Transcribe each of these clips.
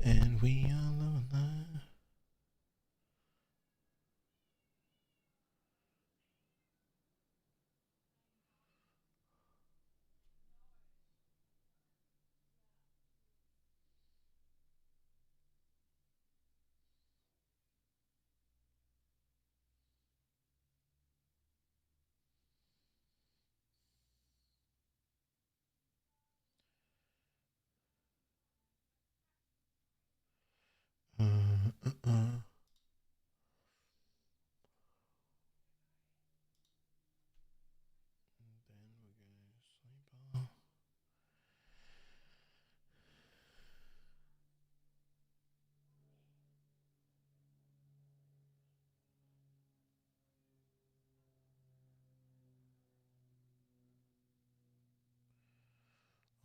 And we are alive.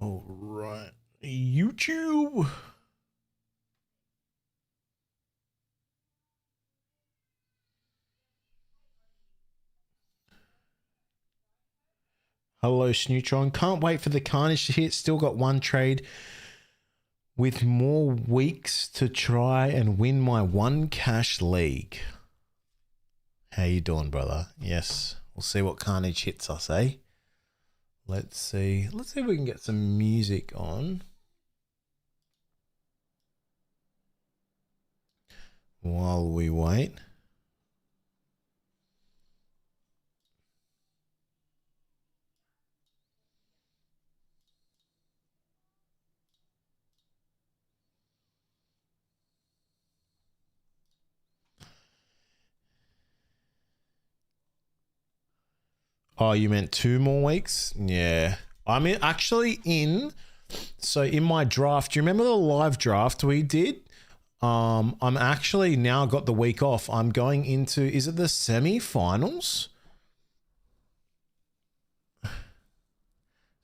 All right, YouTube. Hello, Snootron. Can't wait for the Carnage to hit. Still got one trade with more weeks to try and win my one cash league. How you doing, brother? Yes, we'll see what Carnage hits us, eh? Let's see. Let's see if we can get some music on while we wait. Oh, you meant 2 more weeks? Yeah. I'm actually in. So in my draft, do you remember the live draft we did? I'm actually now got the week off. I'm going into, is it the semi-finals?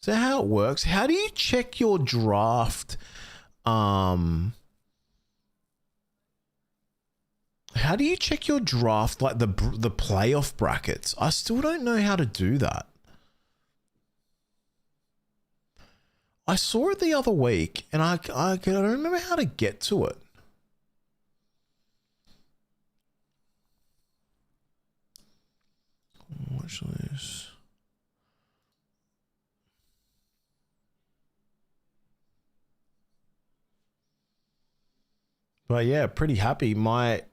So how it works? How do you check your draft? How do you check your draft, like the playoff brackets? I still don't know how to do that. I saw it the other week, and I don't remember how to get to it. Watch this. But yeah, pretty happy. My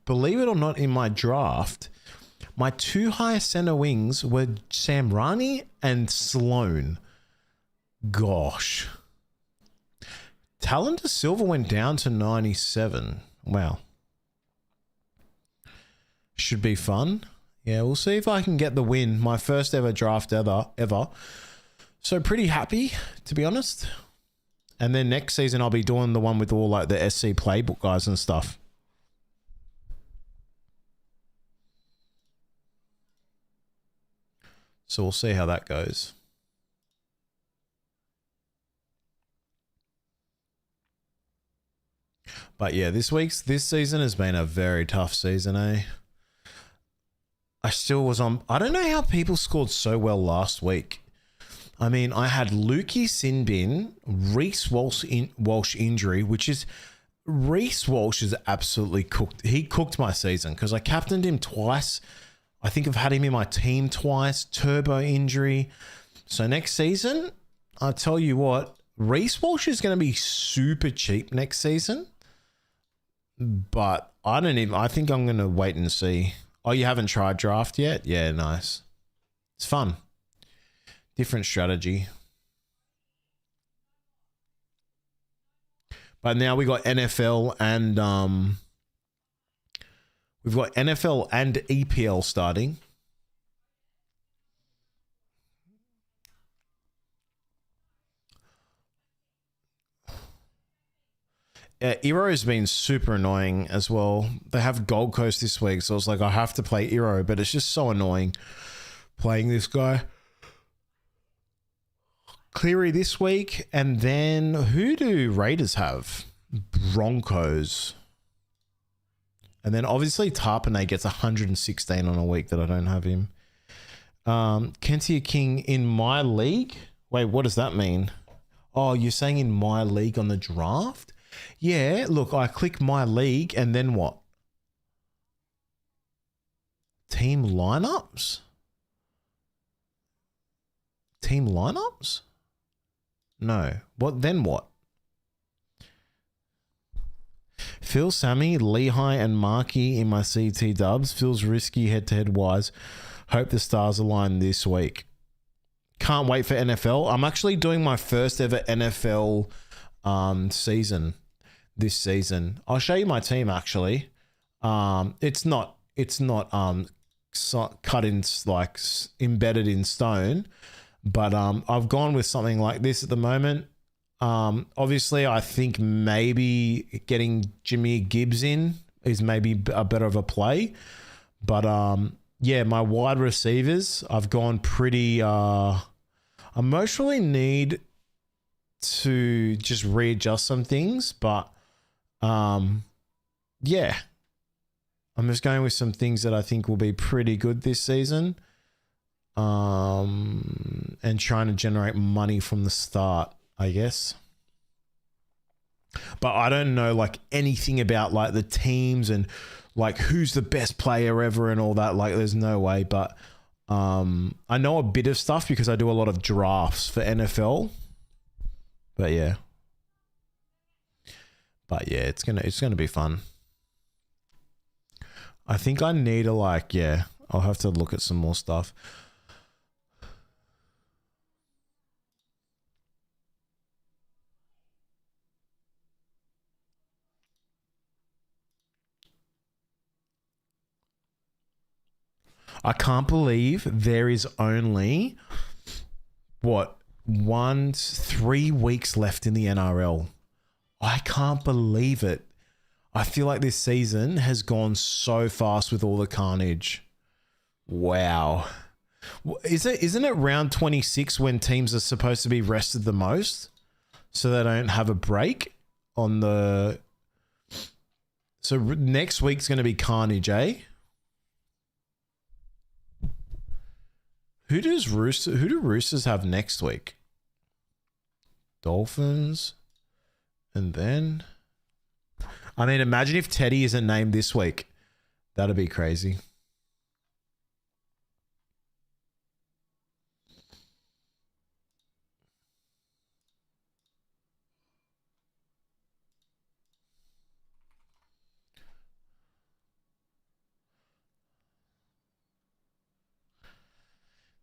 believe it or not, in my draft, my 2 highest center wings were Samrani and Sloan. Gosh. Talon to Silver went down to 97. Wow. Should be fun. Yeah, we'll see if I can get the win. My first ever draft ever. So pretty happy, to be honest. And then next season I'll be doing the one with all like the SC playbook guys and stuff. So we'll see how that goes. But yeah, this season has been a very tough season, eh? I still was on. I don't know how people scored so well last week. I mean, I had Lukey Sinbin, Reese Walsh injury, which is Reese Walsh is absolutely cooked. He cooked my season because I captained him twice. I think I've had him in my team twice. Turbo injury. So next season, I'll tell you what, Reese Walsh is going to be super cheap next season. But I think I'm going to wait and see. Oh, you haven't tried draft yet? Yeah, nice. It's fun. Different strategy. But now we got NFL and we've got NFL and EPL starting. Ero's been super annoying as well. They have Gold Coast this week, so I was like, I have to play Ero, but it's just so annoying playing this guy. Cleary this week, and then who do Raiders have? Broncos. And then obviously Tarpanay gets 116 on a week that I don't have him. Kentia King in my league. Wait, what does that mean? Oh, you're saying in my league on the draft? Yeah, look, I click my league and then what? Team lineups? Team lineups? No. What then what? Phil, Sammy, Lehigh, and Markey in my CT dubs. Feels risky head-to-head wise. Hope the stars align this week. Can't wait for NFL. I'm actually doing my first ever NFL season this season. I'll show you my team actually. It's not cut in like embedded in stone, but I've gone with something like this at the moment. Obviously, I think maybe getting Jahmyr Gibbs in is maybe a better of a play, but yeah, my wide receivers, I've gone pretty. I mostly need to just readjust some things, but yeah, I'm just going with some things that I think will be pretty good this season, and trying to generate money from the start, I guess. But I don't know like anything about like the teams and like who's the best player ever and all that. Like there's no way, but I know a bit of stuff because I do a lot of drafts for NFL. But yeah. It's gonna be fun. I think I need to like, yeah, I'll have to look at some more stuff. I can't believe there is only what 3 weeks left in the NRL. I can't believe it. I feel like this season has gone so fast with all the carnage. Wow. Isn't it round 26 when teams are supposed to be rested the most so they don't have a break on the... So next week's going to be carnage, eh? Who do Roosters have next week? Dolphins. And then... I mean, imagine if Teddy isn't named this week. That'd be crazy.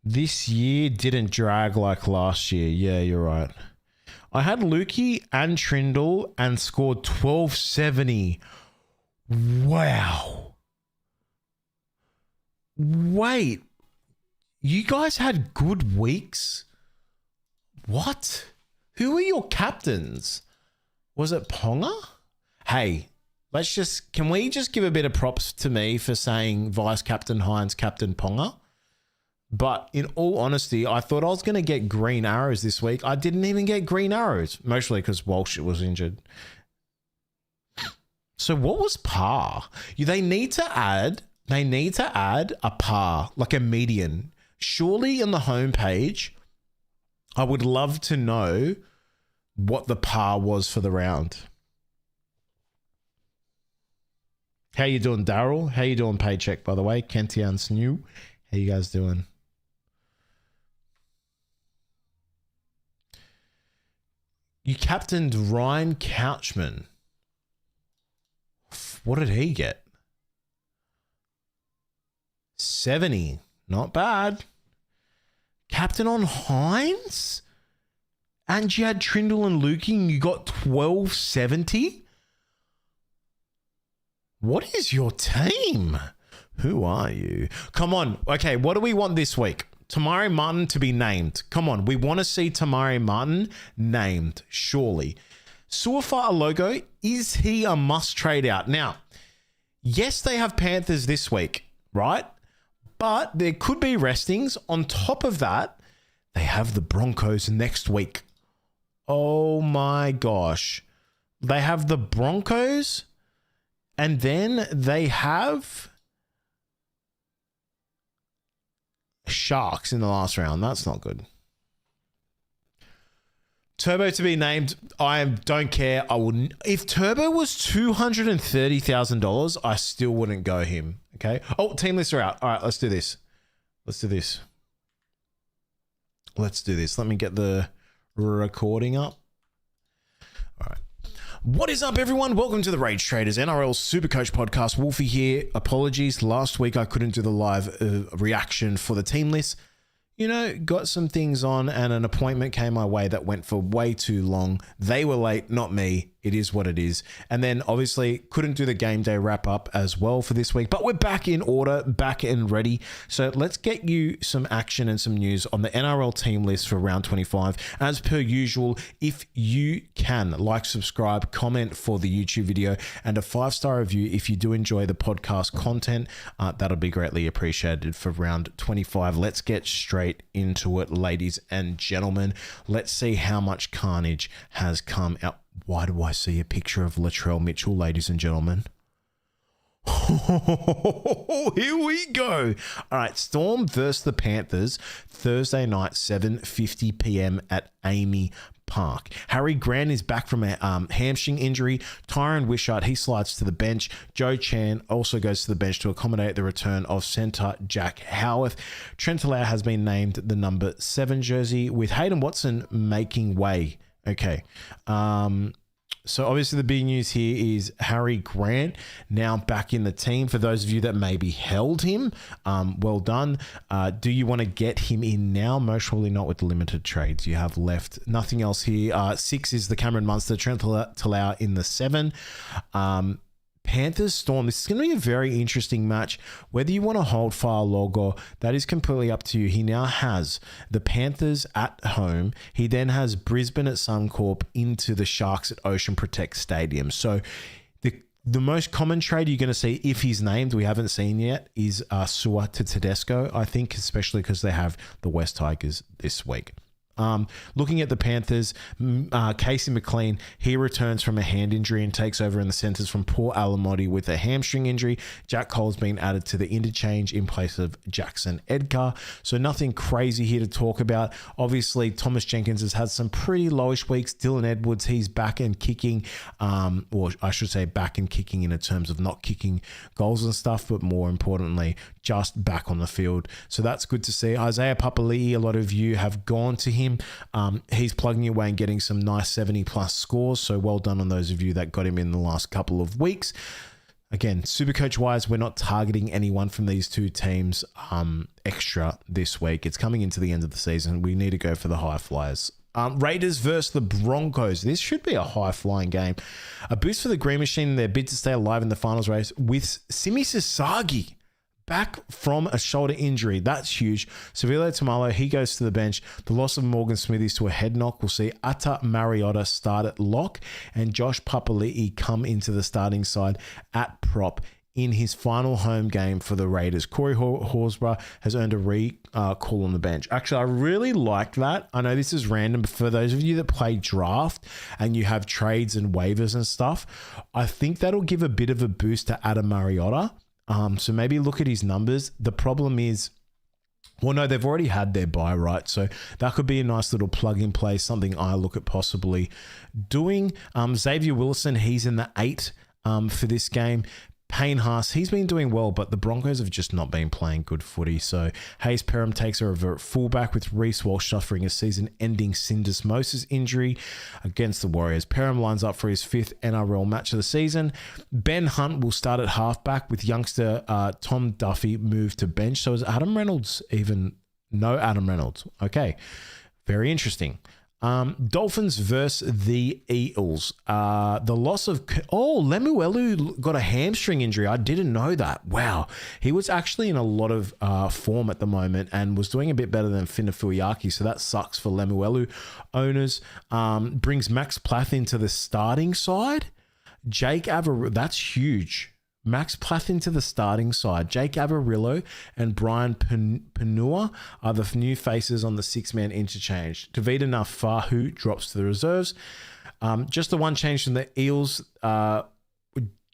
This year didn't drag like last year. Yeah, you're right. I had Lukey and Trindle and scored 1270. Wow. Wait. You guys had good weeks? What? Who are your captains? Was it Ponga? Hey, can we just give a bit of props to me for saying Vice Captain Hines, Captain Ponga? But in all honesty, I thought I was going to get green arrows this week. I didn't even get green arrows, mostly because Walsh was injured. So what was par? They need to add a par, like a median. Surely in the homepage, I would love to know what the par was for the round. How you doing, Daryl? How you doing, Paycheck, by the way? Kentian Snew. How you guys doing? You captained Ryan Couchman. What did he get? 70. Not bad. Captain on Hines? And you had Trindle and Lukey and you got 1270? What is your team? Who are you? Come on. Okay, what do we want this week? Tamari Martin to be named. Come on, we want to see Tamari Martin named, surely. Suafaa logo, is he a must trade out? Now, yes, they have Panthers this week, right? But there could be restings. On top of that, they have the Broncos next week. Oh my gosh. They have the Broncos and then they have Sharks in the last round. That's not good. Turbo to be named. I don't care. I wouldn't. If Turbo was $230,000, I still wouldn't go him. Okay. Oh, team lists are out. All right, let's do this. Let's do this. Let me get the recording up. All right. What is up, everyone? Welcome to the Rage Traders NRL Supercoach podcast. Wolfie here. Apologies. Last week I couldn't do the live reaction for the team list. You know, got some things on and an appointment came my way that went for way too long. They were late, not me. It is what it is. And then obviously couldn't do the game day wrap up as well for this week, but we're back in order, back and ready. So let's get you some action and some news on the NRL team list for round 25. As per usual, if you can like, subscribe, comment for the YouTube video and a 5-star review if you do enjoy the podcast content, that'll be greatly appreciated for round 25. Let's get straight into it, ladies and gentlemen. Let's see how much carnage has come out. Why do I see a picture of Latrell Mitchell, ladies and gentlemen? Here we go. All right, Storm versus the Panthers, Thursday night, 7:50 p.m. at Amy Park. Harry Grant is back from a hamstring injury. Tyron Wishart, he slides to the bench. Joe Chan also goes to the bench to accommodate the return of centre Jack Howarth. Trent Talau has been named the number 7 jersey, with Hayden Watson making way. Okay. So obviously the big news here is Harry Grant now back in the team. For those of you that maybe held him, well done. Do you want to get him in now? Most probably not with the limited trades you have left. Nothing else here. 6 is the Cameron Munster, Trent Talau in the 7. Panthers Storm. This is going to be a very interesting match. Whether you want to hold fire Logo, that is completely up to you. He now has the Panthers at home. He then has Brisbane at Suncorp into the Sharks at Ocean Protect Stadium. So the most common trade you're going to see, if he's named, we haven't seen yet, is Sua to Tedesco, I think, especially because they have the West Tigers this week. Looking at the Panthers, Casey McLean, he returns from a hand injury and takes over in the centres from Paul Alamotti with a hamstring injury. Jack Cole's been added to the interchange in place of Jackson Edgar. So nothing crazy here to talk about. Obviously, Thomas Jenkins has had some pretty lowish weeks. Dylan Edwards, he's back and kicking, or I should say back and kicking in terms of not kicking goals and stuff, but more importantly, just back on the field. So that's good to see. Isaiah Papali'i, a lot of you have gone to him. He's plugging away and getting some nice 70 plus scores. So well done on those of you that got him in the last couple of weeks. Again, Supercoach wise, we're not targeting anyone from these two teams extra this week. It's coming into the end of the season. We need to go for the high flyers. Raiders versus the Broncos. This should be a high-flying game. A boost for the Green Machine in their bid to stay alive in the finals race with Simi Sasagi back from a shoulder injury. That's huge. Savile Tamalo, he goes to the bench. The loss of Morgan Smithies to a head knock will see Ata Mariota start at lock and Josh Papali'i come into the starting side at prop in his final home game for the Raiders. Corey Horsburgh has earned a recall on the bench. Actually, I really like that. I know this is random, but for those of you that play draft and you have trades and waivers and stuff, I think that'll give a bit of a boost to Adam Mariota. So maybe look at his numbers. The problem is, well, no, they've already had their buy, right? So that could be a nice little plug and play, something I look at possibly doing. Xavier Wilson, he's in the 8 for this game. Payne Haas, he's been doing well, but the Broncos have just not been playing good footy. So Hayes Perham takes over at fullback with Reece Walsh suffering a season-ending syndesmosis injury against the Warriors. Perham lines up for his 5th NRL match of the season. Ben Hunt will start at halfback with youngster Tom Duffy moved to bench. So is Adam Reynolds even? No Adam Reynolds. Okay, very interesting. Dolphins versus the Eels. The loss of... Lemuelu got a hamstring injury. I didn't know that. Wow. He was actually in a lot of form at the moment and was doing a bit better than Finafuyaki, so that sucks for Lemuelu owners. Brings Max Plath into the starting side. Jake Averillo, that's huge. Max Plath into the starting side. Jake Averillo and Brian Panua are the new faces on the 6-man interchange. Tavita Nafahu drops to the reserves. Just the one change from the Eels.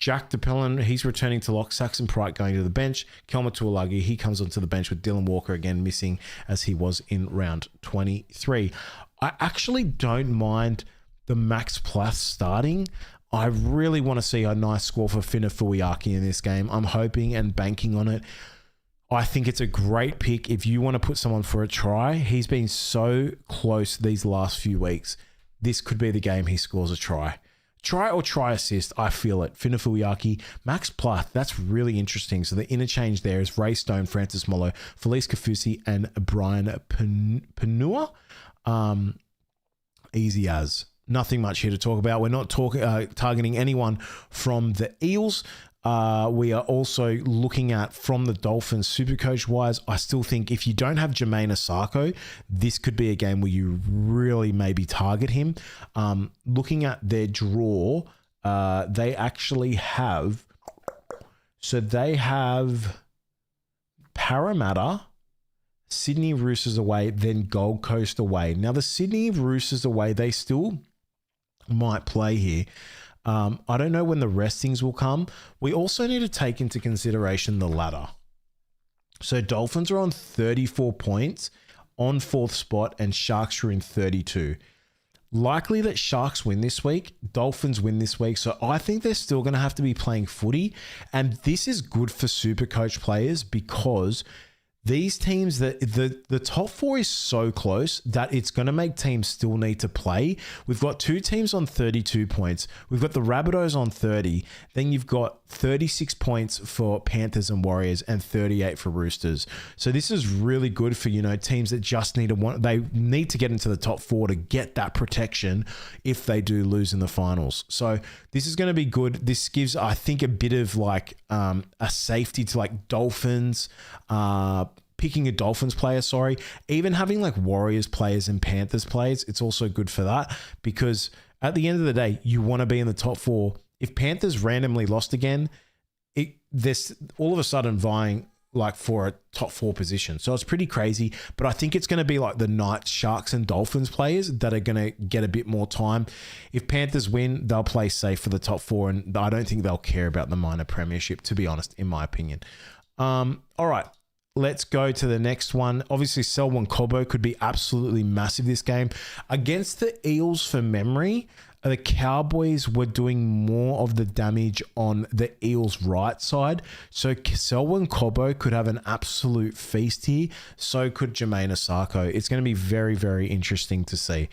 Jack DePellin, he's returning to lock. Saxon Prite going to the bench. Kelma Tuolagi, he comes onto the bench with Dylan Walker again missing as he was in round 23. I actually don't mind the Max Plath starting. I really want to see a nice score for Fina Fuiaki in this game. I'm hoping and banking on it. I think it's a great pick if you want to put someone for a try. He's been so close these last few weeks. This could be the game he scores a try. Try or try assist, I feel it. Fina Fuiaki, Max Plath, that's really interesting. So the interchange there is Ray Stone, Francis Mollo, Felice Kafusi, and Brian Panua. Easy as. Nothing much here to talk about. We're not targeting anyone from the Eels. We are also looking at from the Dolphins Supercoach wise. I still think if you don't have Jermaine Asako, this could be a game where you really maybe target him. Looking at their draw, they actually have, so they have Parramatta, Sydney Roosters away, then Gold Coast away. Now the Sydney Roosters away, they still might play here. I don't know when the restings will come. We also need to take into consideration the ladder. So Dolphins are on 34 points on 4th spot and Sharks are in 32. Likely that Sharks win this week, Dolphins win this week. So I think they're still going to have to be playing footy. And this is good for Supercoach players because these teams, the top 4 is so close that it's going to make teams still need to play. We've got 2 teams on 32 points. We've got the Rabbitohs on 30. Then you've got 36 points for Panthers and Warriors and 38 for Roosters. So this is really good for, teams that just need to get into the top 4 to get that protection if they do lose in the finals. So this is going to be good. This gives, I think, a bit of a safety to Dolphins, picking a Dolphins player, even having Warriors players and Panthers players, it's also good for that because at the end of the day, you want to be in the top 4. If Panthers randomly lost again, this all of a sudden vying for a top 4 position. So it's pretty crazy, but I think it's going to be the Knights, Sharks and Dolphins players that are going to get a bit more time. If Panthers win, they'll play safe for the top 4 and I don't think they'll care about the minor premiership, to be honest, in my opinion. All right. Let's go to the next one. Obviously, Selwyn Cobbo could be absolutely massive this game. Against the Eels, for memory, the Cowboys were doing more of the damage on the Eels' right side. So Selwyn Cobbo could have an absolute feast here. So could Jermaine Asako. It's going to be very, very interesting to see.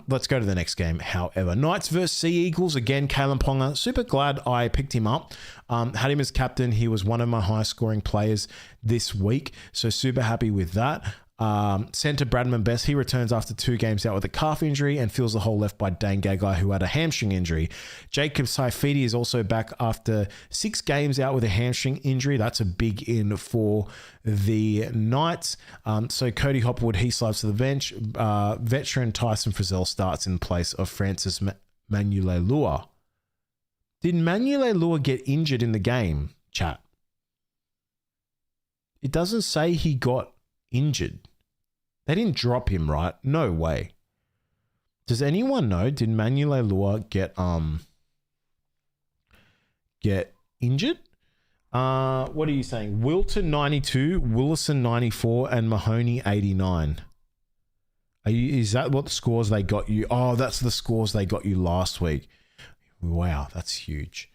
Let's go to the next game, however. Knights versus Sea Eagles. Again, Kalen Ponga. Super glad I picked him up. Had him as captain. He was one of my highest scoring players this week. So super happy with that. Centre Bradman Best, he returns after 2 games out with a calf injury and fills the hole left by Dane Gagai, who had a hamstring injury. Jacob Saifidi is also back after 6 games out with a hamstring injury. That's a big in for the Knights. So Cody Hopwood, he slides to the bench. Veteran Tyson Frizzell starts in place of Francis Manulelua. Did Manulelua get injured in the game, chat? It doesn't say he got injured. They didn't drop him, right? No way. Does anyone know? Did Manulelua get injured? What are you saying? Wilton 92, Willison 94, and Mahoney 89. Is that what the scores they got you? Oh, that's the scores they got you last week. Wow, that's huge.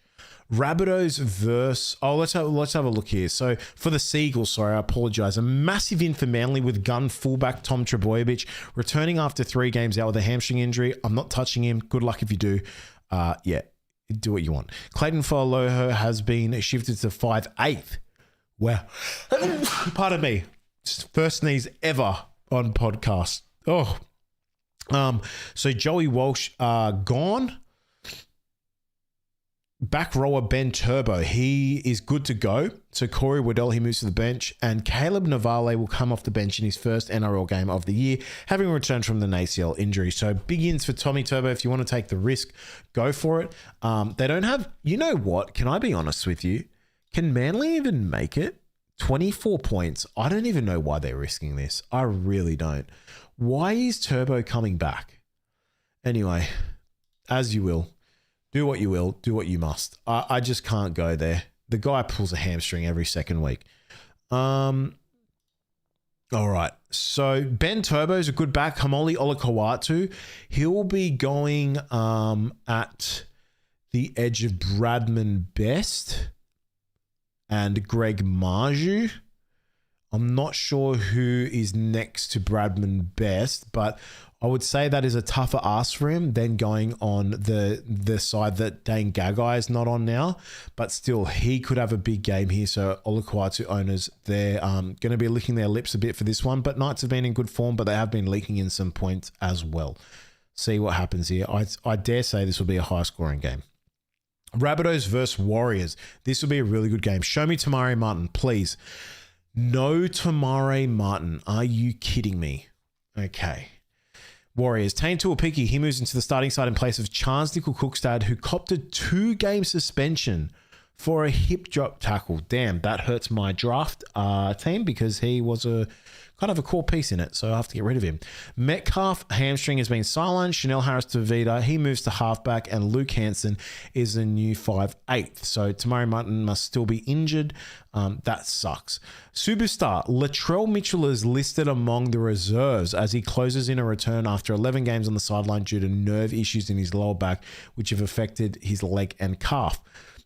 Rabbitohs versus... Oh, let's have a look here. So for the Seagulls, I apologize. A massive in for Manly with gun fullback Tom Trebojevic returning after 3 games out with a hamstring injury. I'm not touching him. Good luck if you do. Yeah, do what you want. Clayton Fa'aloho has been shifted to 5'8". Wow. Pardon me. First sneeze ever on podcast. Oh. So Joey Walsh gone. Back rower Ben Turbo, he is good to go. So Corey Waddell, he moves to the bench, and Caleb Navale will come off the bench in his first NRL game of the year, having returned from the ACL injury. So big ins for Tommy Turbo. If you want to take the risk, go for it. They don't have, you know what? Can I be honest with you? Can Manly even make it? 24 points. I don't even know why they're risking this. I really don't. Why is Turbo coming back? Anyway, as you will. Do what you will, do what you must. I just can't go there. The guy pulls a hamstring every second week. All right. So Ben Turbo's a good back. Hamoli Olakawatu. He'll be going at the edge of Bradman Best and Greg Marju. I'm not sure who is next to Bradman Best, but I would say that is a tougher ask for him than going on the side that Dane Gagai is not on now. But still, he could have a big game here. So Olakawatu owners, they're going to be licking their lips a bit for this one. But Knights have been in good form, but they have been leaking in some points as well. See what happens here. I dare say this will be a high-scoring game. Rabbitohs versus Warriors. This will be a really good game. Show me Tamari Martin, please. No Tamari Martin. Are you kidding me? Okay. Warriors. Tane Tuapiki, he moves into the starting side in place of Chance Nickel-Cookstad, who copped a 2-game suspension for a hip drop tackle. Damn, that hurts my draft team because he was a kind of a core piece in it, so I have to get rid of him. Metcalf, hamstring has been sidelined. Chanel Harris-Tavita, he moves to halfback, and Luke Hansen is the new 5'8". So Tamari Martin must still be injured. That sucks. Superstar, Latrell Mitchell is listed among the reserves as he closes in a return after 11 games on the sideline due to nerve issues in his lower back, which have affected his leg and calf.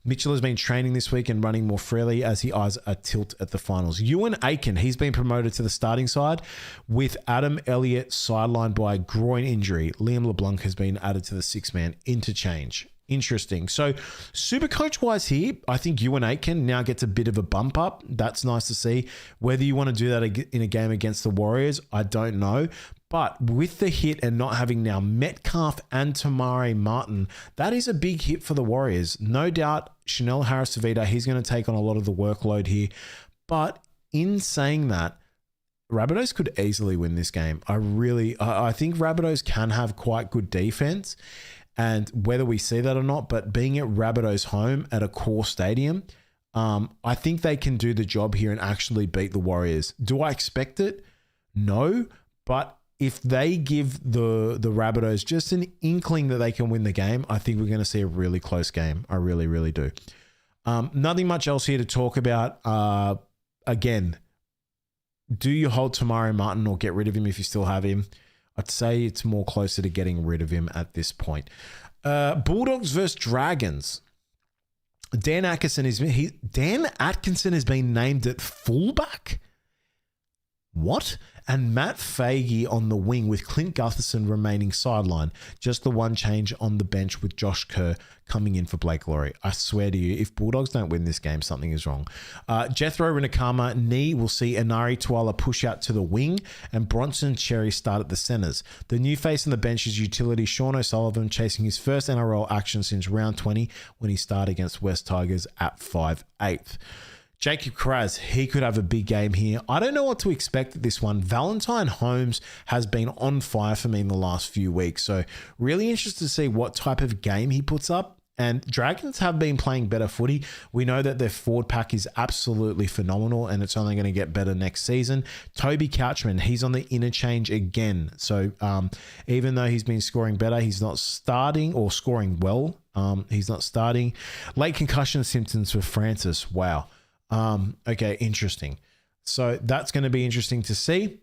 Mitchell has been training this week and running more freely as he eyes a tilt at the finals. Ewan Aiken, he's been promoted to the starting side with Adam Elliott sidelined by a groin injury. Liam LeBlanc has been added to the 6-man interchange. Interesting. So super coach wise here, I think Ewan Aiken now gets a bit of a bump up. That's nice to see. Whether you want to do that in a game against the Warriors, I don't know. But with the hit and not having now Metcalf and Tamari Martin, that is a big hit for the Warriors. No doubt, Chanel Harris-Tavita, he's going to take on a lot of the workload here. But in saying that, Rabbitohs could easily win this game. I think Rabbitohs can have quite good defense. And whether we see that or not, but being at Rabbitohs' home at a core stadium, I think they can do the job here and actually beat the Warriors. Do I expect it? No, but if they give the Rabbitohs just an inkling that they can win the game, I think we're going to see a really close game. I really, really do. Nothing much else here to talk about. Again, do you hold Tamari Martin or get rid of him if you still have him? I'd say it's more closer to getting rid of him at this point. Bulldogs versus Dragons. Dan Atkinson has been named at fullback. What? And Matt Fagey on the wing with Clint Gutherson remaining sideline. Just the one change on the bench with Josh Kerr coming in for Blake Laurie. I swear to you, if Bulldogs don't win this game, something is wrong. Jethro Rinakama knee will see Inari Tuala push out to the wing and Bronson Cherry start at the centers. The new face on the bench is utility Sean O'Sullivan, chasing his first NRL action since round 20 when he started against West Tigers at 5'8". Jacob Kiraz, he could have a big game here. I don't know what to expect at this one. Valentine Holmes has been on fire for me in the last few weeks. So really interested to see what type of game he puts up. And Dragons have been playing better footy. We know that their forward pack is absolutely phenomenal and it's only going to get better next season. Toby Couchman, he's on the interchange again. So even though he's been scoring better, he's not starting or scoring well. He's not starting. Late concussion symptoms for Francis. Wow. Okay, interesting. So that's going to be interesting to see.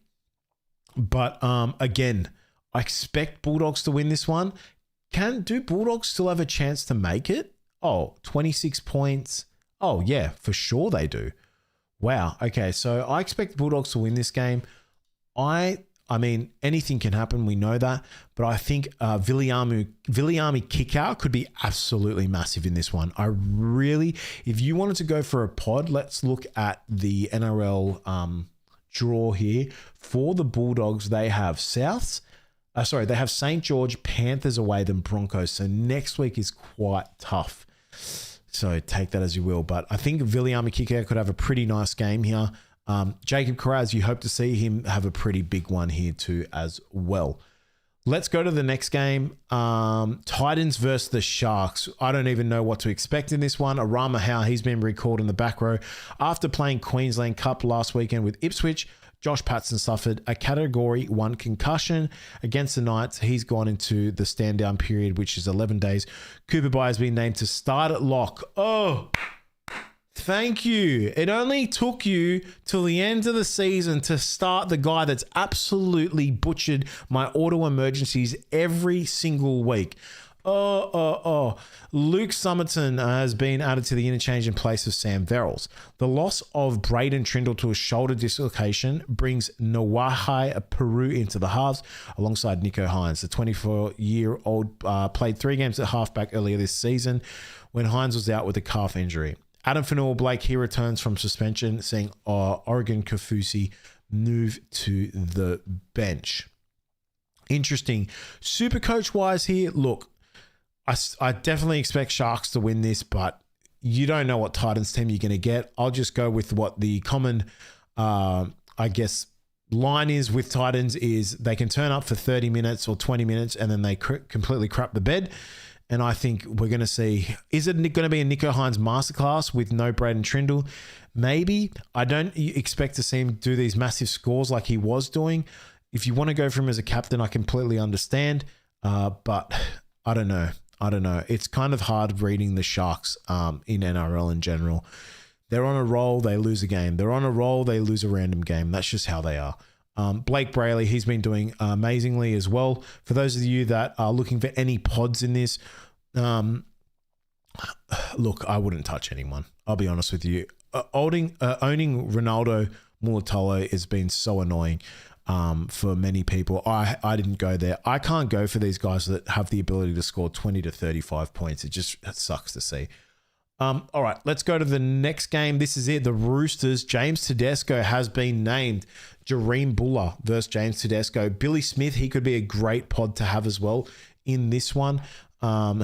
But again, I expect Bulldogs to win this one. Do Bulldogs still have a chance to make it? Oh, 26 points. Oh, yeah, for sure they do. Wow. Okay, so I expect the Bulldogs to win this game. I mean, anything can happen. We know that. But I think Viliami Kikau could be absolutely massive in this one. If you wanted to go for a pod, let's look at the NRL draw here. For the Bulldogs, they have they have St. George, Panthers away, then Broncos. So next week is quite tough. So take that as you will. But I think Viliami Kikau could have a pretty nice game here. Jacob Kiraz, you hope to see him have a pretty big one here too as well. Let's go to the next game. Titans versus the Sharks. I don't even know what to expect in this one. Arama Howe, he's been recalled in the back row. After playing Queensland Cup last weekend with Ipswich, Josh Patson suffered a Category 1 concussion against the Knights. He's gone into the stand-down period, which is 11 days. Cooper Bai has been named to start at lock. Oh, thank you. It only took you till the end of the season to start the guy that's absolutely butchered my auto emergencies every single week. Luke Summerton has been added to the interchange in place of Sam Verrills. The loss of Braden Trindle to a shoulder dislocation brings Nawahai Peru into the halves alongside Nico Hines. The 24-year-old played 3 games at halfback earlier this season when Hines was out with a calf injury. Adam Fanua-Blake, he returns from suspension, seeing Oregon Kaufusi move to the bench. Interesting. Supercoach-wise here, look, I definitely expect Sharks to win this, but you don't know what Titans team you're going to get. I'll just go with what the common, line is with Titans is they can turn up for 30 minutes or 20 minutes and then they completely crap the bed. And I think we're going to see, is it going to be a Nico Hines masterclass with no Braden Trindle? Maybe. I don't expect to see him do these massive scores like he was doing. If you want to go for him as a captain, I completely understand. But I don't know. It's kind of hard reading the Sharks in NRL in general. They're on a roll, they lose a game. They're on a roll, they lose a random game. That's just how they are. Blake Brayley, he's been doing amazingly as well. For those of you that are looking for any pods in this, look, I wouldn't touch anyone. I'll be honest with you. Owning Ronaldo Mulitalo has been so annoying for many people. I didn't go there. I can't go for these guys that have the ability to score 20 to 35 points. It sucks to see. All right, let's go to the next game. This is it. The Roosters. James Tedesco has been named. Jareem Buller versus James Tedesco. Billy Smith, he could be a great pod to have as well in this one.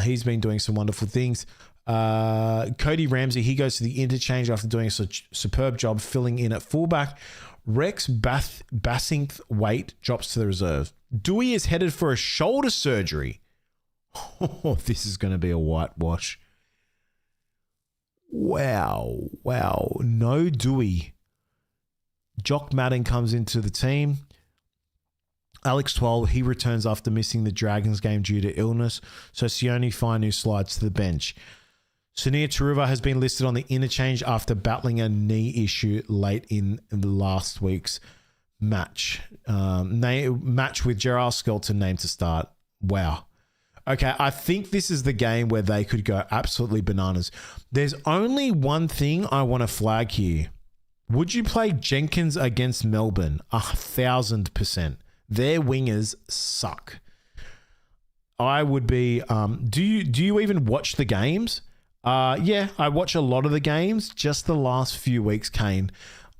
He's been doing some wonderful things. Cody Ramsey, he goes to the interchange after doing a superb job filling in at fullback. Rex Bassingthwaite drops to the reserve. Dewey is headed for a shoulder surgery. Oh, this is going to be a whitewash. Wow. No Dewey. Jock Madden comes into the team. Alex Twal, he returns after missing the Dragons game due to illness. So Sione Fainu slides to the bench. Sunia Taruva has been listed on the interchange after battling a knee issue late in the last week's match. Match with Gerald Skelton named to start. Wow. Okay, I think this is the game where they could go absolutely bananas. There's only one thing I want to flag here. Would you play Jenkins against Melbourne? 1,000%. Their wingers suck. I would be... Do you even watch the games? Yeah, I watch a lot of the games. Just the last few weeks, Kane,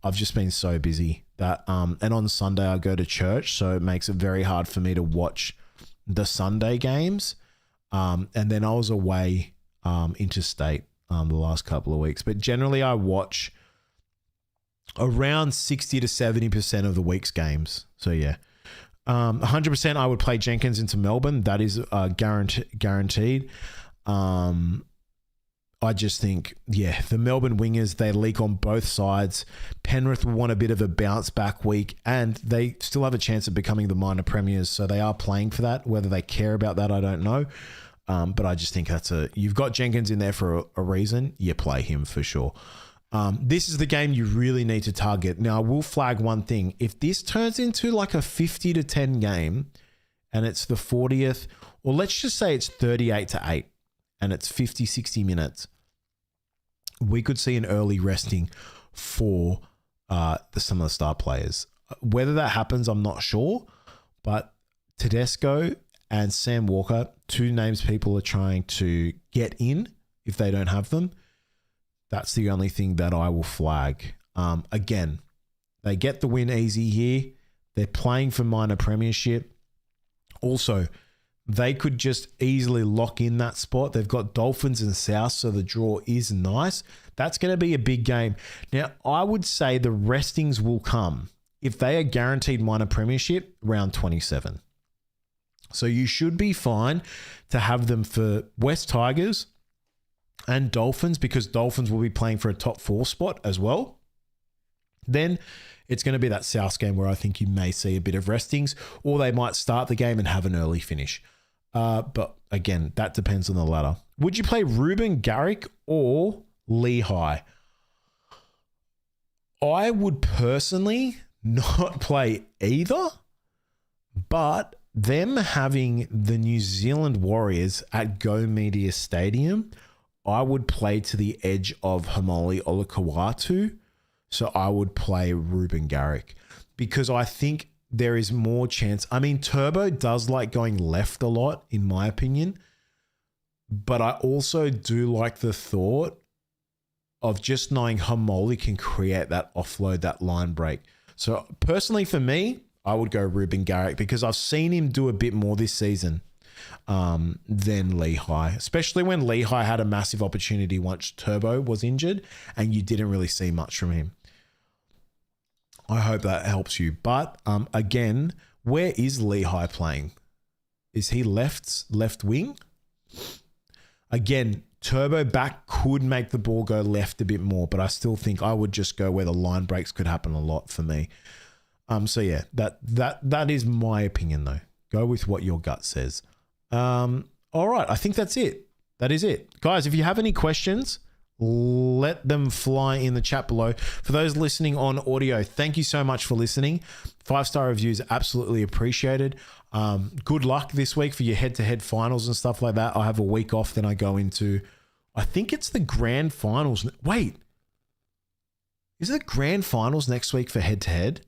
I've just been so busy that... and on Sunday, I go to church, so it makes it very hard for me to watch the Sunday games. And then I was away interstate the last couple of weeks. But generally, I watch around 60 to 70% of the week's games. So, yeah. 100% I would play Jenkins into Melbourne. That is guaranteed. I just think, yeah, the Melbourne wingers, they leak on both sides. Penrith will want a bit of a bounce back week, and they still have a chance of becoming the minor premiers, so they are playing for that. Whether they care about that, I don't know. But I just think you've got Jenkins in there for a reason. You play him for sure. This is the game you really need to target. Now, I will flag one thing. If this turns into like a 50-10 game, and it's the 40th, or let's just say it's 38-8, and it's 50-60 minutes, we could see an early resting for some of the star players. Whether that happens, I'm not sure, but Tedesco and Sam Walker, two names people are trying to get in if they don't have them. That's the only thing that I will flag. Again, they get the win easy here. They're playing for minor premiership. Also, they could just easily lock in that spot. They've got Dolphins and South, so the draw is nice. That's going to be a big game. Now, I would say the restings will come if they are guaranteed minor premiership round 27. So you should be fine to have them for West Tigers and Dolphins, because Dolphins will be playing for a top 4 spot as well. Then it's going to be that South game where I think you may see a bit of restings, or they might start the game and have an early finish. But again, that depends on the ladder. Would you play Ruben Garrick or Lehigh? I would personally not play either, but them having the New Zealand Warriors at Go Media Stadium, I would play to the edge of Haumole Olakau'atu. So I would play Ruben Garrick, because I think there is more chance. I mean, Turbo does like going left a lot, in my opinion, but I also do like the thought of just knowing Haumole can create that offload, that line break. So personally for me, I would go Ruben Garrick, because I've seen him do a bit more this season than Lehigh, especially when Lehigh had a massive opportunity once Turbo was injured and you didn't really see much from him. I hope that helps you. But again, where is Lehigh playing? Is he left wing? Again, Turbo back could make the ball go left a bit more, but I still think I would just go where the line breaks could happen a lot for me. So yeah, that is my opinion though. Go with what your gut says. All right, I think that's it. That is it. Guys, if you have any questions, let them fly in the chat below. For those listening on audio, thank you so much for listening. 5-star reviews, absolutely appreciated. Good luck this week for your head-to-head finals and stuff like that. I have a week off, then I go into, I think it's the grand finals. Wait, is it the grand finals next week for head-to-head?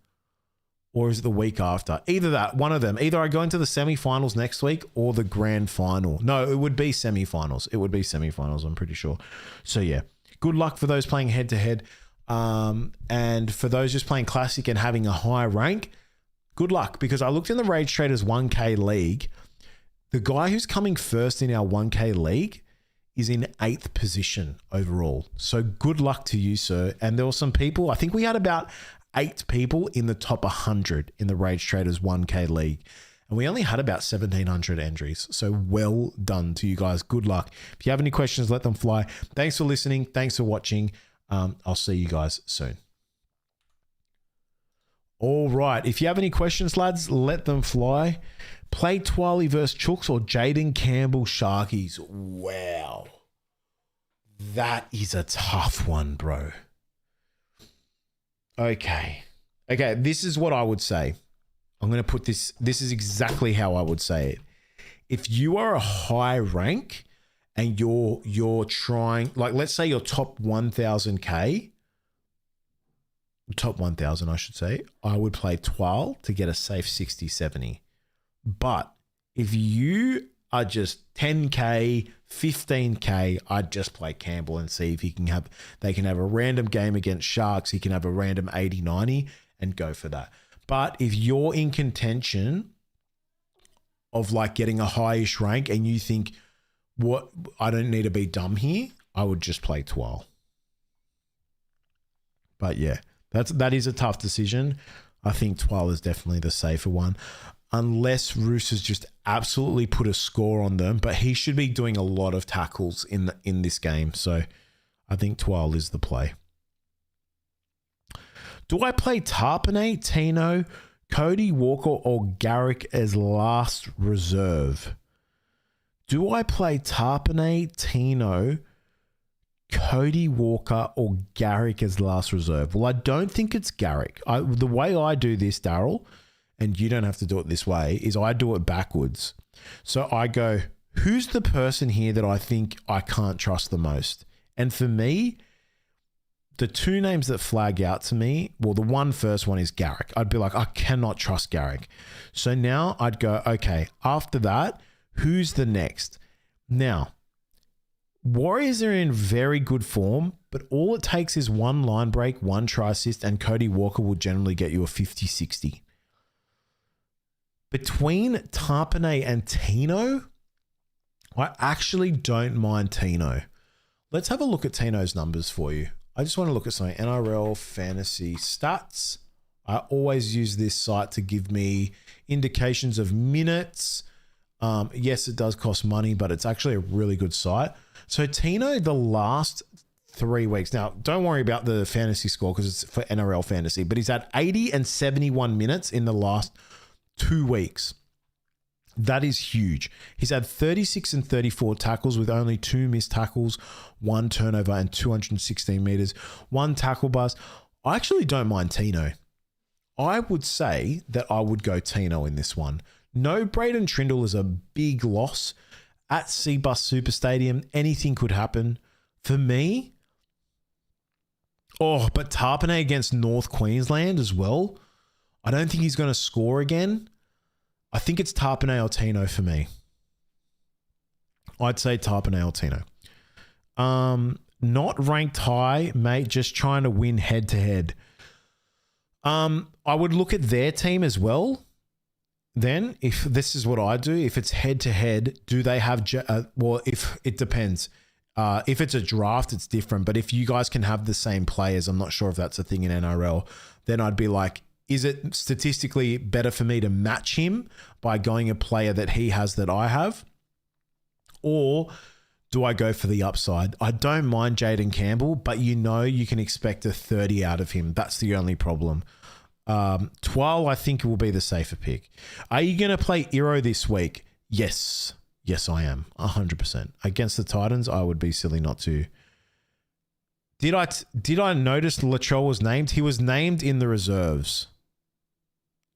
Or is it the week after? Either that, one of them. Either I go into the semifinals next week or the grand final. No, it would be semifinals. It would be semifinals, I'm pretty sure. So yeah, good luck for those playing head-to-head. And for those just playing classic and having a high rank, good luck, because I looked in the Rage Traders 1K league. The guy who's coming first in our 1K league is in 8th position overall. So good luck to you, sir. And there were some people, I think we had about 8 people in the top 100 in the Rage Traders 1K league. And we only had about 1,700 entries. So well done to you guys. Good luck. If you have any questions, let them fly. Thanks for listening. Thanks for watching. I'll see you guys soon. All right. If you have any questions, lads, let them fly. Play Twali versus Chooks or Jaden Campbell Sharkies. Wow. That is a tough one, bro. Okay. This is what I would say. I'm going to put this. This is exactly how I would say it. If you are a high rank and you're trying, like, let's say you're top 1,000K, top 1,000, I should say, I would play Twal to get a safe 60, 70. But if you are just 10K, 15K, I'd just play Campbell and see if they can have a random game against Sharks. He can have a random 80, 90 and go for that. But if you're in contention of like getting a highish rank and you think, what, I don't need to be dumb here, I would just play Twal. But yeah, that is a tough decision. I think Twal is definitely the safer one. Unless Roos has just absolutely put a score on them, but he should be doing a lot of tackles in this game. So I think Twal is the play. Do I play Tarpanay, Tino, Cody Walker, or Garrick as last reserve? Do I play Tarpanay, Tino, Cody Walker, or Garrick as last reserve? Well, I don't think it's Garrick. The way I do this, Daryl, and you don't have to do it this way, is I do it backwards. So I go, who's the person here that I think I can't trust the most? And for me, the 2 names that flag out to me, well, the first one is Garrick. I'd be like, I cannot trust Garrick. So now I'd go, okay, after that, who's the next? Now, Warriors are in very good form, but all it takes is 1 line break, 1 try assist, and Cody Walker will generally get you a 50-60. Between Tarpanay and Tino, I actually don't mind Tino. Let's have a look at Tino's numbers for you. I just want to look at some NRL fantasy stats. I always use this site to give me indications of minutes, Yes, it does cost money, but it's actually a really good site. So Tino, the last 3 weeks. Now, don't worry about the fantasy score because it's for NRL fantasy, but he's had 80 and 71 minutes in the last 2 weeks. That is huge. He's had 36 and 34 tackles with only 2 missed tackles, 1 turnover, and 216 meters, 1 tackle bust. I actually don't mind Tino. I would say that I would go Tino in this one. No, Braden Trindle is a big loss at Cbus Super Stadium. Anything could happen. For me, but Tarpanay against North Queensland as well. I don't think he's going to score again. I think it's Tarpanay or Tino for me. I'd say Tarpanay or Tino. Not ranked high, mate. Just trying to win head to head. I would look at their team as well. Then, if this is what I do, if it's head to head, do they have? If it depends. If it's a draft, it's different. But if you guys can have the same players, I'm not sure if that's a thing in NRL. Then I'd be like, is it statistically better for me to match him by going a player that he has that I have? Or do I go for the upside? I don't mind Jaden Campbell, but you can expect a 30 out of him. That's the only problem. 12, I think will be the safer pick. Are you going to play Iro this week? Yes. Yes, I am. 100%. Against the Titans, I would be silly not to. Did I notice Latrell was named? He was named in the reserves.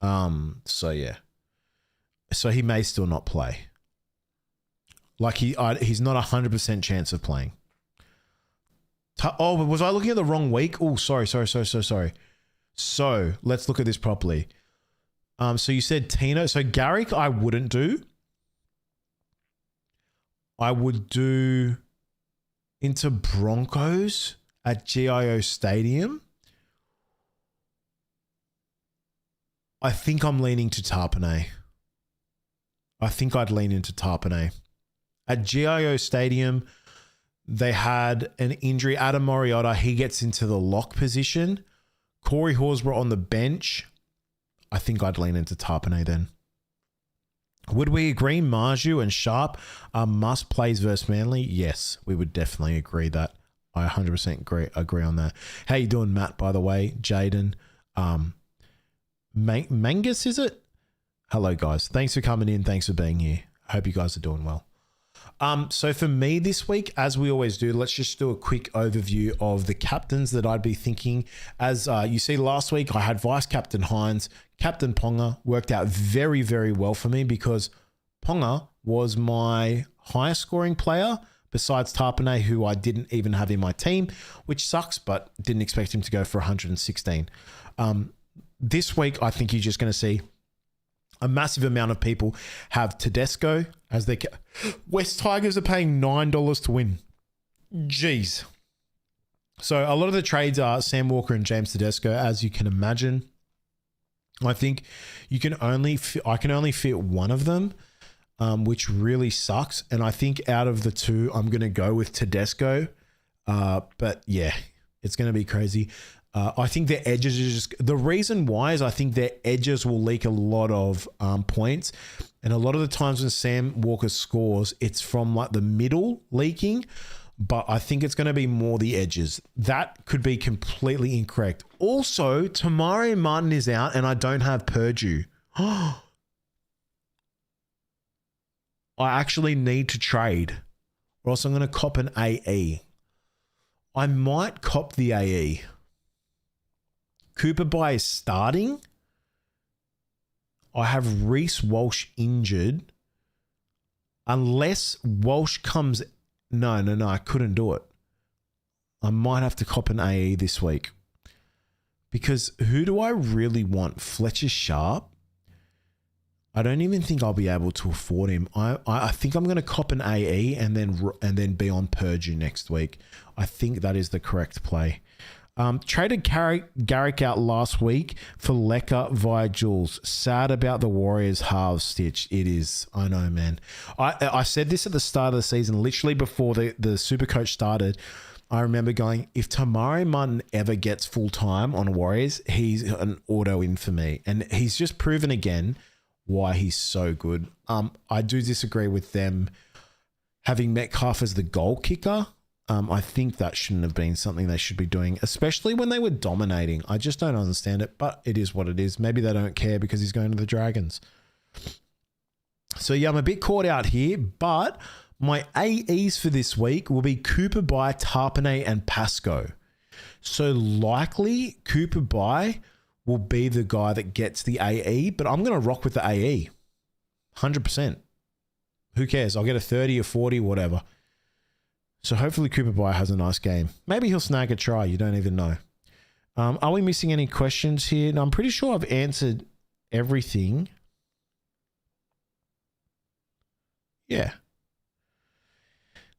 So yeah. So he may still not play. Like he's not 100% chance of playing. Was I looking at the wrong week? Oh, sorry. So let's look at this properly. So you said Tino. So Garrick, I wouldn't do. I would do into Broncos at GIO Stadium. I think I'm leaning to Tarpanay. I think I'd lean into Tarpanay. At GIO Stadium, they had an injury. Adam Moriota, he gets into the lock position. Corey Horsburgh on the bench. I think I'd lean into Tarpanay then. Would we agree Marju and Sharp are must plays versus Manly? Yes, we would definitely agree that. I 100% agree on that. How you doing, Matt, by the way? Jaden. Mangus, is it? Hello, guys. Thanks for coming in. Thanks for being here. I hope you guys are doing well. So for me this week, as we always do, let's just do a quick overview of the captains that I'd be thinking. As you see, last week I had Vice Captain Hines, Captain Ponga. Worked out very, very well for me because Ponga was my highest scoring player besides Tarpanay, who I didn't even have in my team, which sucks, but didn't expect him to go for 116. This week, I think you're just going to see a massive amount of people have Tedesco as their... West Tigers are paying $9 to win. Jeez. So a lot of the trades are Sam Walker and James Tedesco, as you can imagine. I think I can only fit one of them, which really sucks. And I think out of the two, I'm going to go with Tedesco. But yeah, it's going to be crazy. I think their edges are just... The reason why is I think their edges will leak a lot of points. And a lot of the times when Sam Walker scores, it's from like the middle leaking. But I think it's going to be more the edges. That could be completely incorrect. Also, Tamari Martin is out and I don't have Purdue. I actually need to trade. Or else I'm going to cop an AE. I might cop the AE. Cooper Bye is starting. I have Reece Walsh injured. Unless Walsh comes... No, I couldn't do it. I might have to cop an AE this week. Because who do I really want? Fletcher Sharp? I don't even think I'll be able to afford him. I think I'm going to cop an AE and then be on Purdue next week. I think that is the correct play. Traded Garrick out last week for Lecker via Jules. Sad about the Warriors halves, Stitch. It is. I know, man. I said this at the start of the season, literally before the Supercoach started. I remember going, if Tamari Martin ever gets full time on Warriors, he's an auto in for me. And he's just proven again why he's so good. I do disagree with them having Metcalf as the goal kicker. I think that shouldn't have been something they should be doing, especially when they were dominating. I just don't understand it, but it is what it is. Maybe they don't care because he's going to the Dragons. So yeah, I'm a bit caught out here, but my AEs for this week will be Cooper Bai, Tarpanay, and Pascoe. So likely Cooper Bai will be the guy that gets the AE, but I'm going to rock with the AE. 100%. Who cares? I'll get a 30 or 40, whatever. So hopefully Cooper Bai has a nice game. Maybe he'll snag a try. You don't even know. Are we missing any questions here? No, I'm pretty sure I've answered everything. Yeah.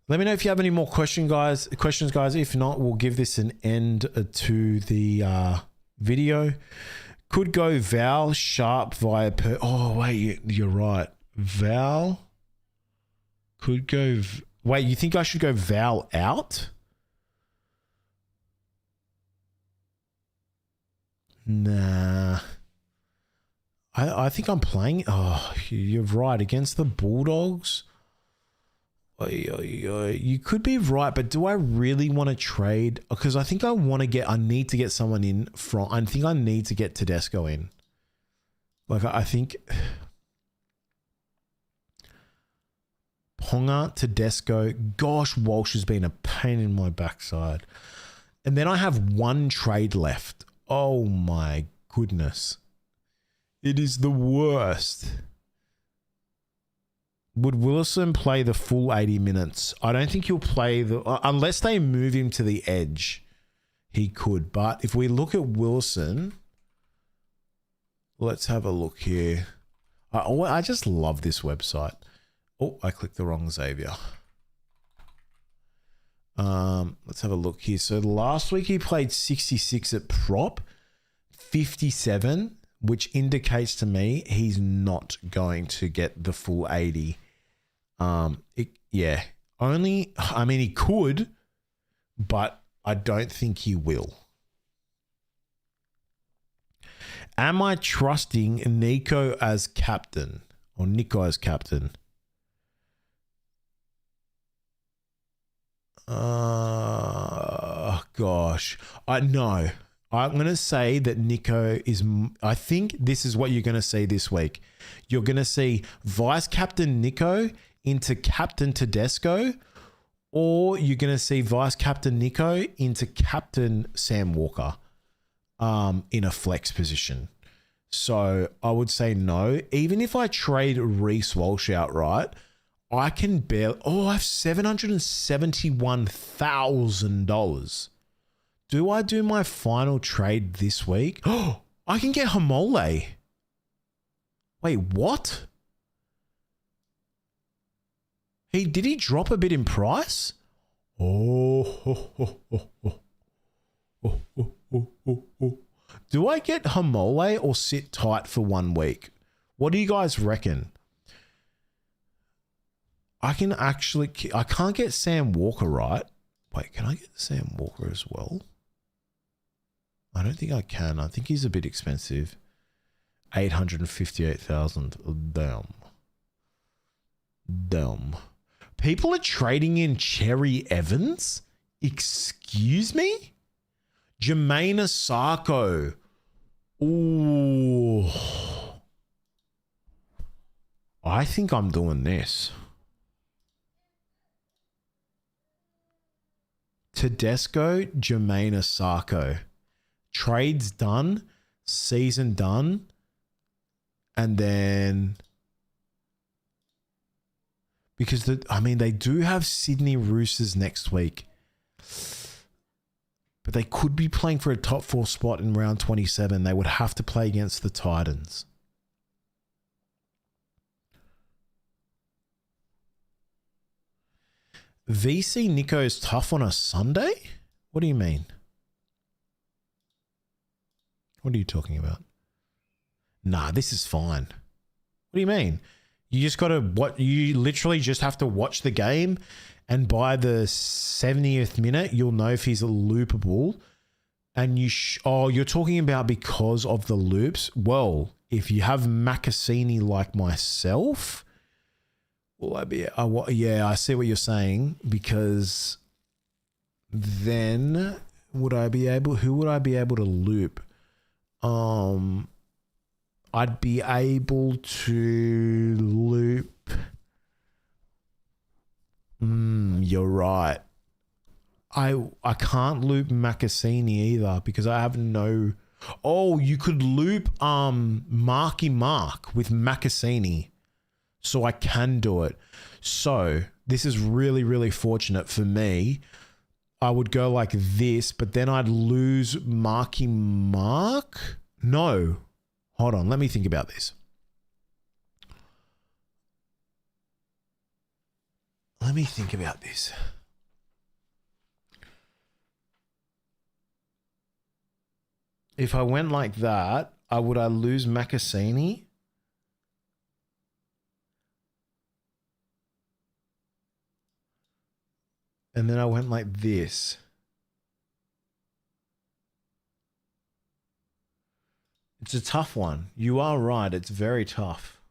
Let me know if you have any more questions, guys. If not, we'll give this an end to the video. Could go Val Sharp via per. Oh wait, you're right. Val could go. Wait, you think I should go Val out? Nah. I think I'm playing. Oh, you're right. Against the Bulldogs. You could be right, but do I really want to trade? Because I think I need to get someone in from. I think I need to get Tedesco in. Like, I think Ponga, Tedesco. Gosh, Walsh has been a pain in my backside. And then I have one trade left. Oh my goodness. It is the worst. Would Willison play the full 80 minutes? I don't think he'll play unless they move him to the edge. He could. But if we look at Willison, let's have a look here. I just love this website. Oh, I clicked the wrong Xavier. Let's have a look here. So last week he played 66 at prop, 57, which indicates to me he's not going to get the full 80. He could, but I don't think he will. Am I trusting Nico as captain or Nico as captain? Gosh, no. I'm going to say that Nico is... I think this is what you're going to see this week. You're going to see Vice Captain Nico into Captain Tedesco, or you're going to see Vice Captain Nico into Captain Sam Walker in a flex position. So I would say no. Even if I trade Reece Walsh outright, I can barely... Oh, I have $771,000. Do I do my final trade this week? Oh, I can get Hamole. Wait, what? Did he drop a bit in price? Oh. Do I get Hamole or sit tight for 1 week? What do you guys reckon? I can't get Sam Walker, right? Wait, can I get Sam Walker as well? I don't think I can. I think he's a bit expensive. 858,000. Damn. People are trading in Cherry Evans? Excuse me? Jermaine Asako. Ooh. I think I'm doing this. Tedesco, Jermaine Asako. Trades done, season done, and then because they do have Sydney Roosters next week, but they could be playing for a top 4 spot in round 27. They would have to play against the Titans. VC Nico's tough on a Sunday? What do you mean? What are you talking about? Nah, this is fine. What do you mean? You just got to you literally just have to watch the game, and by the 70th minute, you'll know if he's a loopable. And you're talking about because of the loops? Well, if you have Macassini like myself, will I be? Yeah, I see what you're saying, because then would I be able? Who would I be able to loop? I'd be able to loop. You're right. I can't loop Macassini either because I have no. Oh, you could loop Marky Mark with Macassini, so I can do it. So this is really, really fortunate for me. I would go like this, but then I'd lose Marky Mark. No, hold on. Let me think about this. If I went like that, would I lose Macassini? And then I went like this. It's a tough one. You are right. It's very tough.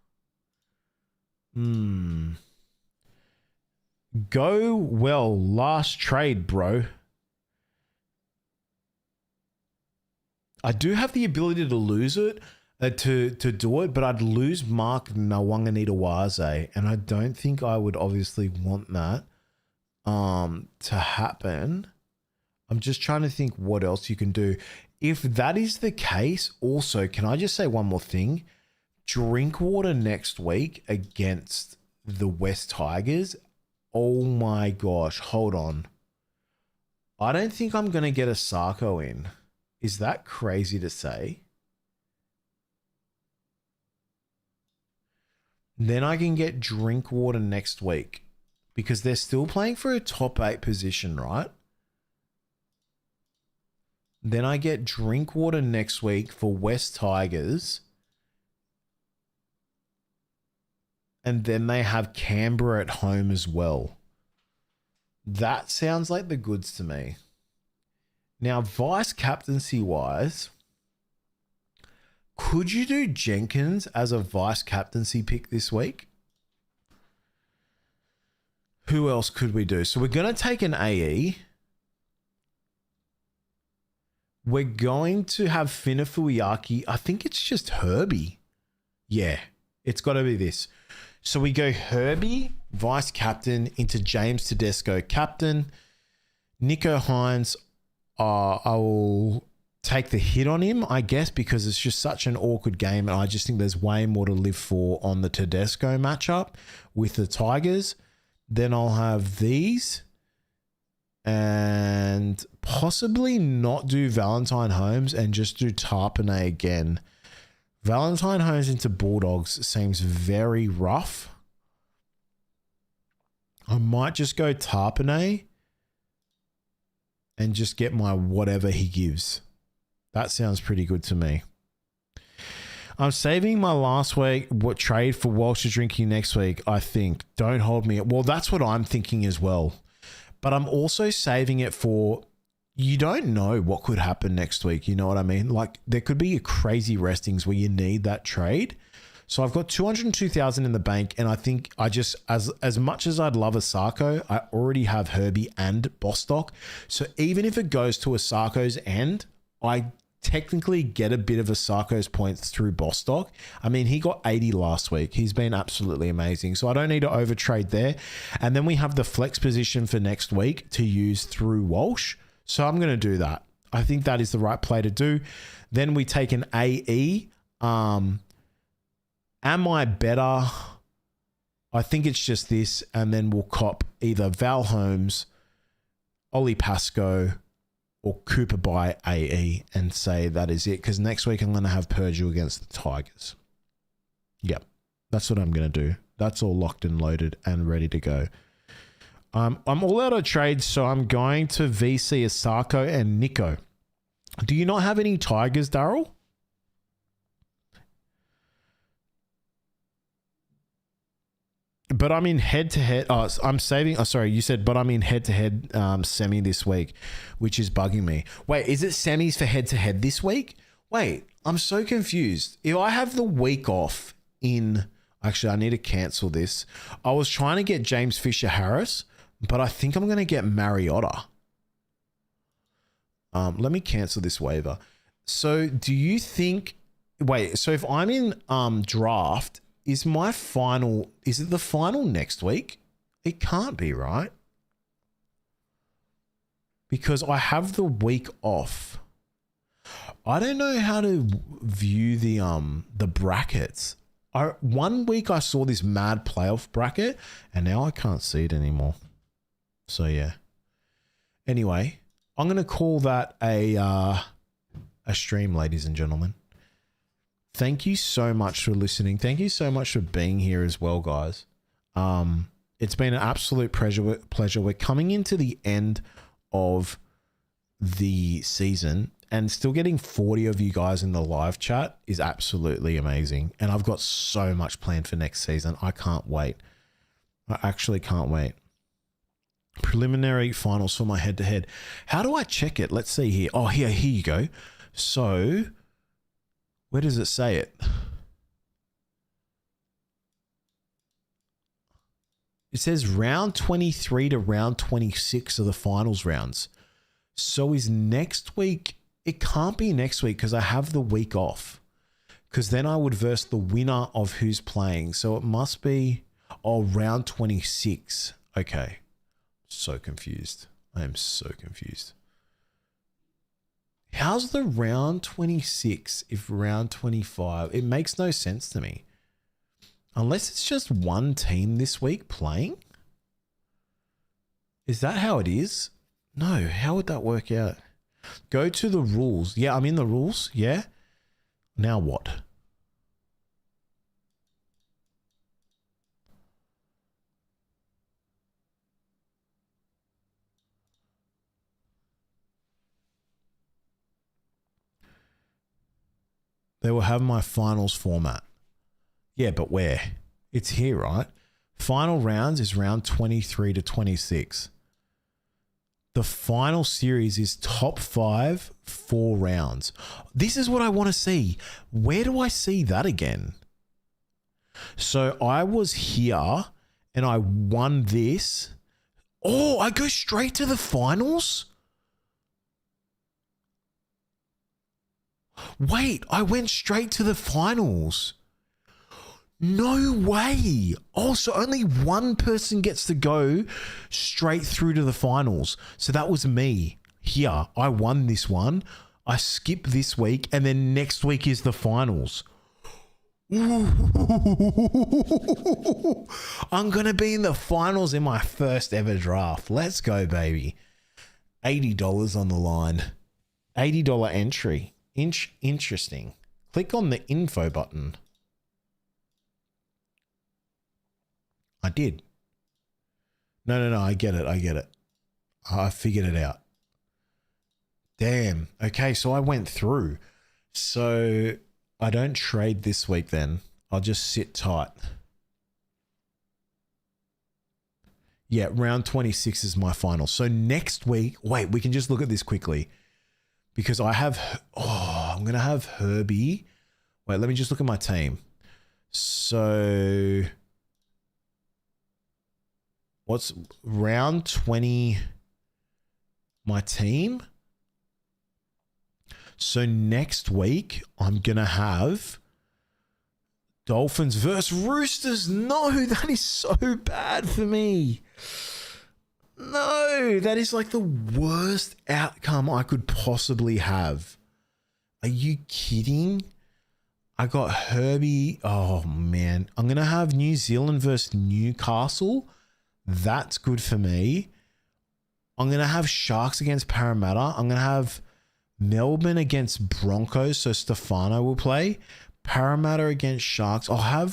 Go well. Last trade, bro. I do have the ability to lose it, to do it, but I'd lose Mark Nawanganita-Waze, and I don't think I would obviously want that to happen. I'm just trying to think what else you can do. If that is the case, also, can I just say one more thing? Drinkwater next week against the West Tigers. Oh my gosh, hold on. I don't think I'm going to get a Sarko in. Is that crazy to say? Then I can get Drinkwater next week because they're still playing for a top 8 position, right? Then I get Drinkwater next week for West Tigers. And then they have Canberra at home as well. That sounds like the goods to me. Now, vice captaincy wise, could you do Jenkins as a vice captaincy pick this week? Who else could we do? So we're going to take an AE. We're going to have Finafuyaki. I think it's just Herbie. Yeah, it's got to be this. So we go Herbie, vice captain, into James Tedesco, captain. Nico Hines, I will take the hit on him, I guess, because it's just such an awkward game. And I just think there's way more to live for on the Tedesco matchup with the Tigers. Then I'll have these and possibly not do Valentine Holmes and just do Tarpanay again. Valentine Holmes into Bulldogs seems very rough. I might just go Tarpanay and just get my whatever he gives. That sounds pretty good to me. I'm saving my last week trade for Walsh drinking next week, I think. Don't hold me. Well, that's what I'm thinking as well. But I'm also saving it for, you don't know what could happen next week. You know what I mean? Like there could be a crazy restings where you need that trade. So I've got 202,000 in the bank, and I think I just, as much as I'd love a Sarko, I already have Herbie and Bostock. So even if it goes to a Sarko's end, I technically get a bit of a Sarko's points through Bostock. I mean, he got 80 last week. He's been absolutely amazing. So I don't need to overtrade there. And then we have the flex position for next week to use through Walsh. So I'm going to do that. I think that is the right play to do. Then we take an AE. Am I better? I think it's just this. And then we'll cop either Val Holmes, Ollie Pascoe, or Cooper by AE and say that is it. Because next week I'm going to have Purdue against the Tigers. Yep. That's what I'm going to do. That's all locked and loaded and ready to go. I'm all out of trades, so I'm going to VC Asako and Nico. Do you not have any Tigers, Daryl? But I'm in head-to-head. Oh, I'm saving. Oh, sorry. You said, but I'm in head-to-head semi this week, which is bugging me. Wait, is it semis for head-to-head this week? Wait, I'm so confused. If I have the week off in, actually, I need to cancel this. I was trying to get James Fisher Harris, but I think I'm going to get Mariota. Let me cancel this waiver. So do you think, wait, so if I'm in draft, is it the final next week? It can't be, right? Because I have the week off. I don't know how to view the brackets. One week I saw this mad playoff bracket, and now I can't see it anymore. So yeah. Anyway, I'm gonna call that a stream, ladies and gentlemen. Thank you so much for listening. Thank you so much for being here as well, guys. It's been an absolute pleasure. We're coming into the end of the season, and still getting 40 of you guys in the live chat is absolutely amazing. And I've got so much planned for next season. I can't wait. I actually can't wait. Preliminary finals for my head-to-head. How do I check it? Let's see here. Oh, here you go. So, where does it say it? It says round 23 to round 26 are the finals rounds. So is next week... It can't be next week because I have the week off. Because then I would verse the winner of who's playing. So it must be... Oh, round 26. Okay. So confused. I am so confused. How's the round 26 if round 25? It makes no sense to me. Unless it's just one team this week playing? Is that how it is? No, how would that work out? Go to the rules. Yeah, I'm in the rules. Yeah. Now what? They will have my finals format. Yeah, but where? It's here, right? Final rounds is round 23 to 26. The final series is top 5, 4 rounds. This is what I want to see. Where do I see that again? So I was here and I won this. Oh, I go straight to the finals? Wait, I went straight to the finals. No way. Oh, so only one person gets to go straight through to the finals. So that was me. Here, I won this one. I skip this week, and then next week is the finals. I'm going to be in the finals in my first ever draft. Let's go, baby. $80 on the line. $80 entry. Interesting. Click on the info button. I did. No. I get it. I figured it out. Damn. Okay, so I went through. So I don't trade this week then. I'll just sit tight. Yeah, round 26 is my final. So next week, wait, we can just look at this quickly. Because I have, I'm going to have Herbie. Wait, let me just look at my team. So... What's round 20? My team. So next week, I'm going to have Dolphins versus Roosters. No, that is so bad for me. No, that is like the worst outcome I could possibly have. Are you kidding? I got Herbie. Oh, man. I'm going to have New Zealand versus Newcastle. That's good for me. I'm going to have Sharks against Parramatta. I'm going to have Melbourne against Broncos, so Stefano will play. Parramatta against Sharks. I'm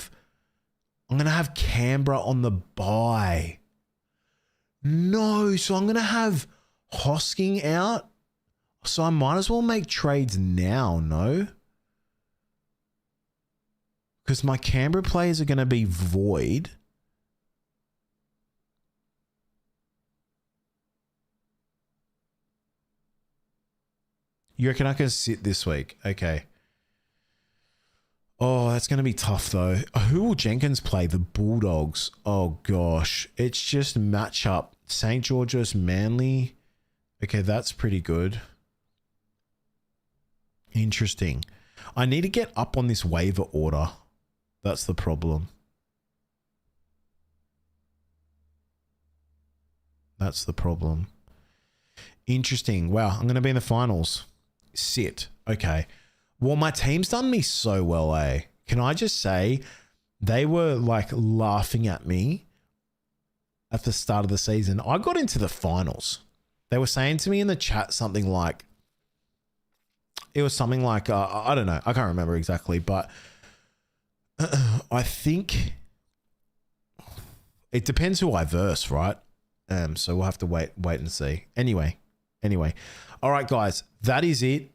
going to have Canberra on the bye. No, so I'm going to have Hosking out. So I might as well make trades now, no? Because my Canberra players are going to be void. You reckon I can sit this week? Okay. Oh, that's going to be tough though. Who will Jenkins play? The Bulldogs. Oh gosh, it's just matchup. St. George's, Manly. Okay, that's pretty good. Interesting. I need to get up on this waiver order. That's the problem. That's the problem. Interesting. Wow, I'm going to be in the finals. Sit. Okay. Well, my team's done me so well, eh? Can I just say, they were like laughing at me at the start of the season. I got into the finals. They were saying to me in the chat something like, it was something like, I don't know. I can't remember exactly, but I think it depends who I verse, right? So we'll have to wait and see. Anyway. All right, guys, that is it.